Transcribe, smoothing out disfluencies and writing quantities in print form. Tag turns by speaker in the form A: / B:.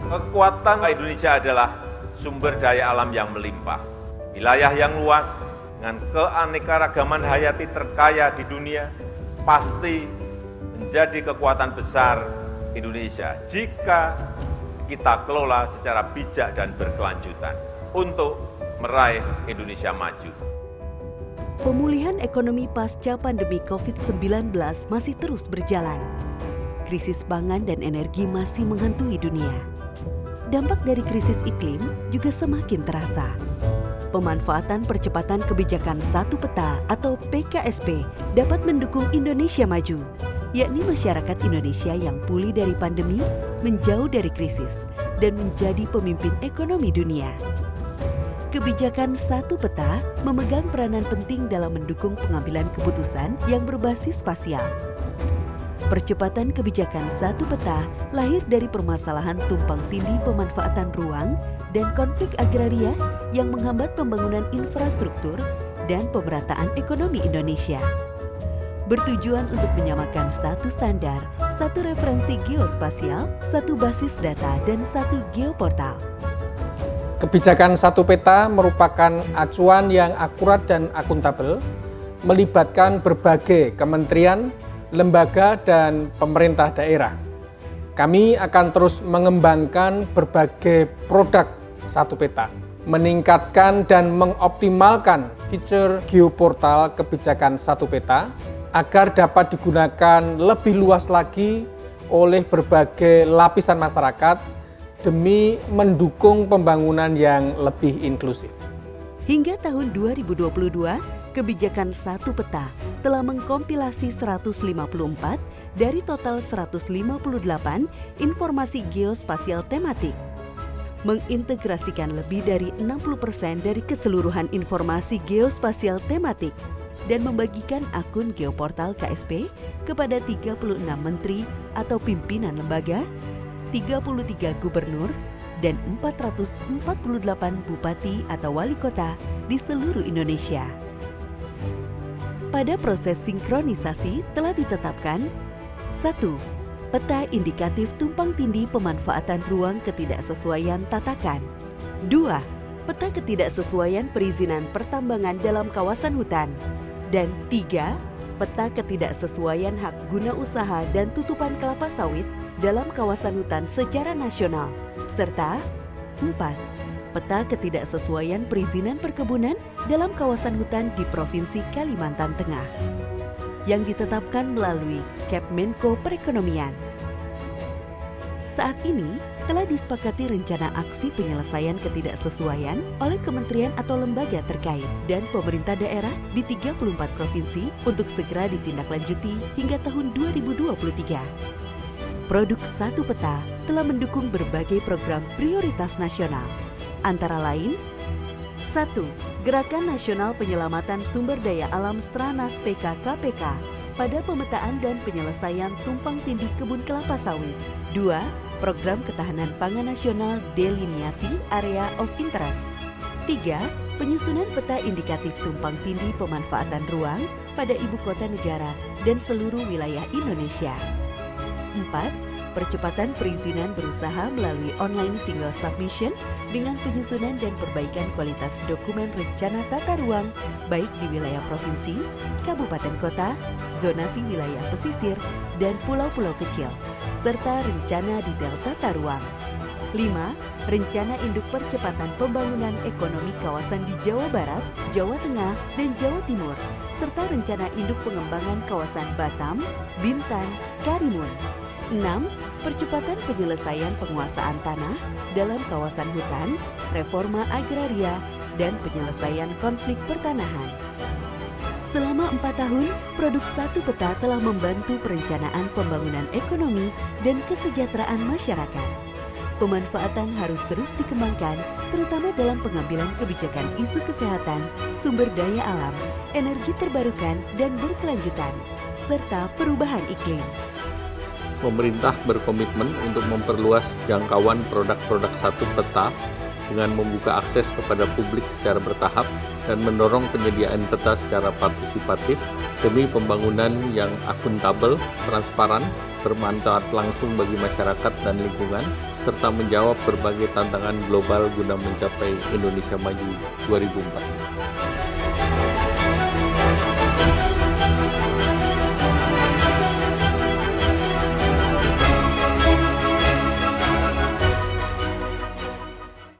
A: Kekuatan Indonesia adalah sumber daya alam yang melimpah, wilayah yang luas, dengan keanekaragaman hayati terkaya di dunia, pasti menjadi kekuatan besar Indonesia jika kita kelola secara bijak dan berkelanjutan untuk meraih Indonesia maju.
B: Pemulihan ekonomi pasca pandemi COVID-19 masih terus berjalan. Krisis pangan dan energi masih menghantui dunia. Dampak dari krisis iklim juga semakin terasa. Pemanfaatan percepatan kebijakan satu peta atau PKSP dapat mendukung Indonesia maju, yakni masyarakat Indonesia yang pulih dari pandemi, menjauh dari krisis, dan menjadi pemimpin ekonomi dunia. Kebijakan satu peta memegang peranan penting dalam mendukung pengambilan keputusan yang berbasis spasial. Percepatan kebijakan satu peta lahir dari permasalahan tumpang tindih pemanfaatan ruang dan konflik agraria yang menghambat pembangunan infrastruktur dan pemerataan ekonomi Indonesia. Bertujuan untuk menyamakan satu standar, satu referensi geospasial, satu basis data, dan satu geoportal.
C: Kebijakan satu peta merupakan acuan yang akurat dan akuntabel, melibatkan berbagai kementerian, lembaga, dan pemerintah daerah. Kami akan terus mengembangkan berbagai produk satu peta, meningkatkan dan mengoptimalkan fitur geoportal kebijakan satu peta agar dapat digunakan lebih luas lagi oleh berbagai lapisan masyarakat demi mendukung pembangunan yang lebih inklusif.
B: Hingga tahun 2022, kebijakan satu peta telah mengkompilasi 154 dari total 158 informasi geospasial tematik, mengintegrasikan lebih dari 60% dari keseluruhan informasi geospasial tematik, dan membagikan akun geoportal KSP kepada 36 menteri atau pimpinan lembaga, 33 gubernur, dan 448 bupati atau wali kota di seluruh Indonesia. Pada proses sinkronisasi telah ditetapkan 1. Peta indikatif tumpang tindih pemanfaatan ruang ketidaksesuaian tatakan. 2. Peta ketidaksesuaian perizinan pertambangan dalam kawasan hutan. Dan 3. Peta ketidaksesuaian hak guna usaha dan tutupan kelapa sawit dalam kawasan hutan secara nasional, serta 4. Peta ketidaksesuaian perizinan perkebunan dalam kawasan hutan di Provinsi Kalimantan Tengah yang ditetapkan melalui Kepmenko Perekonomian. Saat ini telah disepakati rencana aksi penyelesaian ketidaksesuaian oleh kementerian atau lembaga terkait dan pemerintah daerah di 34 provinsi untuk segera ditindaklanjuti hingga tahun 2023. Produk satu peta telah mendukung berbagai program prioritas nasional, antara lain 1. Gerakan Nasional Penyelamatan Sumber Daya Alam Stranas PK-KPK pada pemetaan dan penyelesaian tumpang tindih kebun kelapa sawit. 2. Program Ketahanan Pangan Nasional Deliniasi Area of Interest. 3. Penyusunan peta indikatif tumpang tindih pemanfaatan ruang pada ibu kota negara dan seluruh wilayah Indonesia. 4. Percepatan perizinan berusaha melalui online single submission dengan penyusunan dan perbaikan kualitas dokumen rencana tata ruang baik di wilayah provinsi, kabupaten kota, zonasi wilayah pesisir, dan pulau-pulau kecil, serta rencana detail tata ruang. 5. Rencana induk percepatan pembangunan ekonomi kawasan di Jawa Barat, Jawa Tengah, dan Jawa Timur, serta rencana induk pengembangan kawasan Batam, Bintan, Karimun. 6. Percepatan penyelesaian penguasaan tanah dalam kawasan hutan, reforma agraria, dan penyelesaian konflik pertanahan. Selama 4 tahun, produk satu peta telah membantu perencanaan pembangunan ekonomi dan kesejahteraan masyarakat. Pemanfaatan harus terus dikembangkan, terutama dalam pengambilan kebijakan isu kesehatan, sumber daya alam, energi terbarukan dan berkelanjutan, serta perubahan iklim.
D: Pemerintah berkomitmen untuk memperluas jangkauan produk-produk satu peta dengan membuka akses kepada publik secara bertahap dan mendorong penyediaan peta secara partisipatif demi pembangunan yang akuntabel, transparan, bermanfaat langsung bagi masyarakat dan lingkungan, serta menjawab berbagai tantangan global guna mencapai Indonesia Maju 2045.